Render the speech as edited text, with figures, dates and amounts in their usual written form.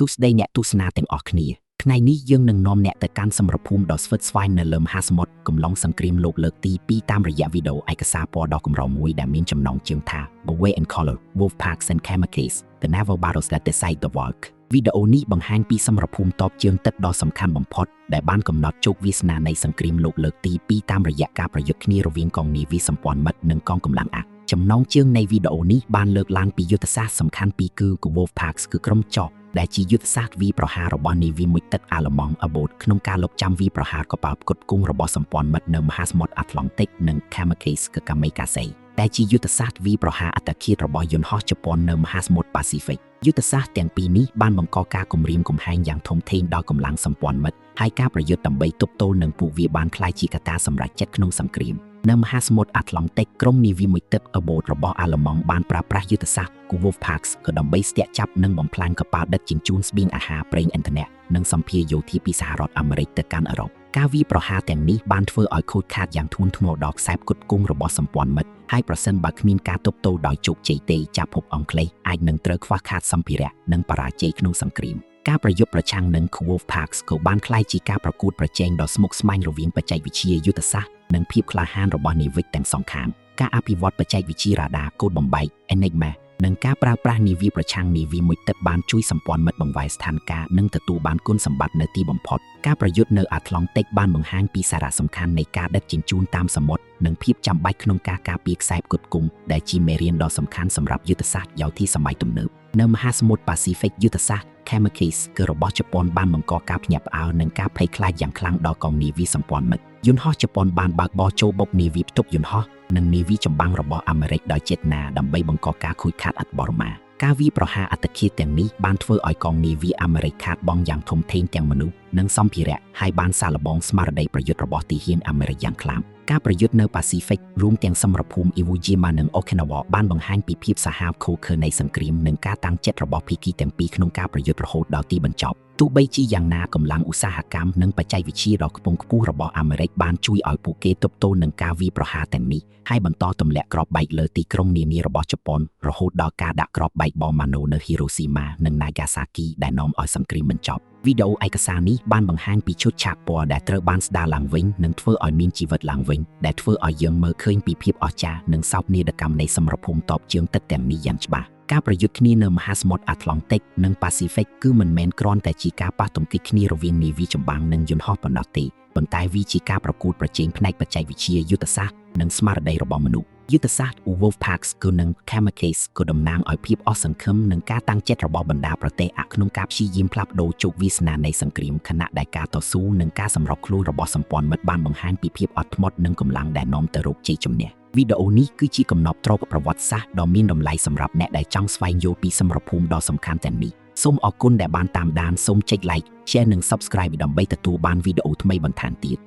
សួស្តីអ្នកទស្សនាទាំងអស់គ្នាថ្ងៃនេះយើងនឹងនាំអ្នកទៅកាន់សមរភូមិដ៏ស្វិតស្វាញនៅលើមហាសមុទ្រកំឡុងសង្គ្រាមលោកលើកទី2តាមរយៈវីដេអូឯកសារពណ៌ដ៏កម្រមួយដែលមានចំណងជើងថា Away in Color Wolfpacks and Kamikazes The Naval Battles That Decide the World វីដេអូនេះបង្ហាញពីសមរភូមិតបជើងទឹកដ៏សំខាន់បំផុតដែលបានកំណត់ជោគវាសនានៃសង្គ្រាមលោកលើកទី2តាមរយៈការប្រយុទ្ធគ្នារវាងកងនាវីសម្ព័ន្ធមិត្តនិងកងកម្លាំងអាក់ចំណងជើងនៃវីដេអូនេះបានលើកឡើងពីយុទ្ធសាស្ត្រសំខាន់ពីរគឺ Wolfpacks គឺក្រុមចោះដែលជាយុទ្ធសាស្ត្រវាយប្រហាររបស់នាវីមួយទឹកអាល្លឺម៉ង់ U-boat ក្នុងការលុបចាំវាយប្រហារកប៉ាល់ផ្គត់ផ្គង់របស់សម្ព័ន្ធមិត្តនៅមហាសមុទ្រអាត្លង់តិកនិង Kamikazes គឺ Kamikaze ដែលជាយុទ្ធសាស្ត្រវាយប្រហារអត្តឃាតរបស់យន្តហោះជប៉ុននៅមហាសមុទ្រប៉ាស៊ីហ្វិកយុទ្ធសាស្ត្រទាំងពីរនេះបានបង្កការគំរាមកំហែងយ៉ាងធំធេងដល់កម្លាំងសម្ព័ន្ធមិត្តហើយការប្រយុទ្ធដើម្បីទប់ទល់នឹងពួកវាបានក្លាយជាកត្តាសម្រេចចិត្តក្នុងសង្គ្រាមនៅមហាសមុទ្រអាត្លង់តិកក្រុមនាវីមួយទឹក U-boat របស់អាល្លឺម៉ង់បានប្រើប្រាស់យុទ្ធសាស្ត្រ Wolfpacks ក៏ដើម្បីស្ទាក់ចាប់និងបំផ្លាញកប៉ាល់ដឹកជញ្ជូនស្បៀងអាហារប្រេងឥន្ធនៈនិងសម្ភារយោធាពីសហរដ្ឋអាមេរិកទៅកាន់អឺរ៉ុបការវាយប្រហារទាំងនេះបានធ្វើឲ្យខូចខាតយ៉ាងធ្ងន់ធ្ងរដល់ខ្សែផ្គត់ផ្គង់របស់សម្ព័ន្ធមិត្តហើយប្រសិនបើគ្មានការទប់ទល់ដោយជោគជ័យទេចាត់ភពអង់គ្លេសអាចនឹងត្រូវខ្វះខាតសម្ភារៈនិងបរាជ័យក្នុងសង្គ្រាមការប្រយុទ្ធប្រឆាំងនឹង Wolfpacks ក៏បានក្លាយជាការប្រកួតប្រជែងដ៏ស្មុគស្មាញរវាងបច្ចេកវិទ្យាយុទ្ធសាស្ត្រនិងភាពក្លាហានរបស់នាវិកទាំងសងខាងការអភិវឌ្ឍបច្ចេកវិទ្យារ៉ាដាកូដបំបែក Enigma និងការប្រើប្រាស់នាវីប្រឆាំងនាវីមួយទឹកបានជួយសម្ព័ន្ធមិត្តបង្វែរស្ថានភាពនិងទទួលបានគុណសម្បត្តិនៅទីបំផុតការប្រយុទ្ធនៅអាត្លង់តិកបានបង្ហាញពីសារៈសំខាន់នៃការដឹកជញ្ជូនតាមសមុទ្រនិងភាពចាំបាច់ក្នុងការការពារខ្សែផ្គត់ផ្គង់ដែលជាមេរៀនដ៏សំខាន់សម្រាប់យុទ្ធសាស្ត្រយោធាសម័យទំនើបនៅមហាសមុទ្រប៉ាស៊ីហ្វិកយុទ្ធសាស្ត្រ Kamikazes គឺរបស់ជប៉ុនបានបង្កការភ្ញាក់ផ្អើលនិងការភ័យខ្លាចយ៉ាងខ្លាំងដល់កងនាវីសម្ព័ន្ធមិត្តយន្តហោះជប៉ុនបានបើកបរចូលបុកនាវីផ្ទុកយន្តហោះនិងនាវីចម្បាំងរបស់អាមេរិកដោយចេតនាដើម្បីបង្កការខូចខាតឥតបរមាការវាយប្រហារអត្តឃាតទាំងនេះបានធ្វើឲ្យកងនាវីអាមេរិកខាតបង់យ៉ាងធំធេងទាំងមនុស្សនិងសម្ភារៈហើយបានសាកល្បងស្មារតីប្រយុទ្ធរបស់ទាហានអាមេរិកយ៉ាងខ្លាំងការប្រយុទ្ធនៅប៉ាស៊ីហ្វិករួមទាំងសមរភូមិ Iwo Jima និង Okinawa បានបង្ហាញពីភាពសាហាវឃោរឃៅនៃសង្គ្រាមនិងការតាំងចិត្តរបស់ភាគីទាំងពីរក្នុងការប្រយុទ្ធរហូតដល់ទីបញ្ចប់ទោះបីជាយ៉ាងណាកម្លាំងឧស្សាហកម្មនិងបច្ចេកវិទ្យាដ៏ខ្ពង់ខ្ពស់របស់អាមេរិកបានជួយឲ្យពួកគេទប់ទល់នឹងការវាយប្រហារទាំងនេះហើយបន្តទម្លាក់គ្រាប់បែកលើទីក្រុងនានារបស់ជប៉ុនរហូតដល់ការដាក់គ្រាប់បែកបមម៉ាណូនៅ Hiroshima និង Nagasaki ដែលនាំឲ្យសង្គ្រាមបញ្ចប់វីដេអូឯកសារនេះបានបង្ហាញពីឈុតឆាកពណ៌ដែលត្រូវបានស្ដារឡើងវិញនិងធ្វើឲ្យមានជីវិតឡើងវិញដែលធ្វើឲ្យយើងមើលឃើញពីភាពអស្ចារ្យនិងសោកនាដកម្មនៃសមរភូមិតបជើងទឹកទាំងនេះយ៉ាងច្បាស់ការប្រយុទ្ធគ្នានៅមហាសមុទ្រអាត្លង់តិកនិងប៉ាស៊ីហ្វិកគឺមិនមែនគ្រាន់តែជាការប៉ះទង្គិចគ្នារវាងនាវីចម្បាំងនិងយន្តហោះប៉ុណ្ណោះទេប៉ុន្តែវាជាការប្រកួតប្រជែងផ្នែកបច្ចេកវិទ្យាយុទ្ធសាស្ត្រនិងស្មារតីរបស់មនុស្សយុទ្ធសាស្ត្រ Wolfpacks គឺនិង Kamikazes ក៏តំណាងឲ្យភាពអស់សង្ឃឹមនិងការតាំងចិត្តរបស់បណ្ដាប្រទេសអាក់ក្នុងការព្យាយាមផ្លាស់ប្ដូរជោគវាសនានៃសង្គ្រាមខណៈដែលការតស៊ូនិងការសម្រុកខ្លួនរបស់សម្ព័ន្ធមិត្តបានបង្ហាញពីភាពអត់ធ្មត់និងកម្លាំងដែលនាំទៅរកជ័យជំនះវីដេអូនេះគឺជាកំណប់ទ្រព្យប្រវត្តិសាស្ត្រដ៏មានតម្លៃសម្រាប់អ្នកដែលចង់ស្វែងយល់ពីសមរភូមិដ៏សំខាន់ទាំងនេះសូមអរគុណដែលបានតាមដានសូមចុច Like Share និង Subscribe ដើម្បីទទួលបានវីដេអូថ្មីបន្ថែមទៀត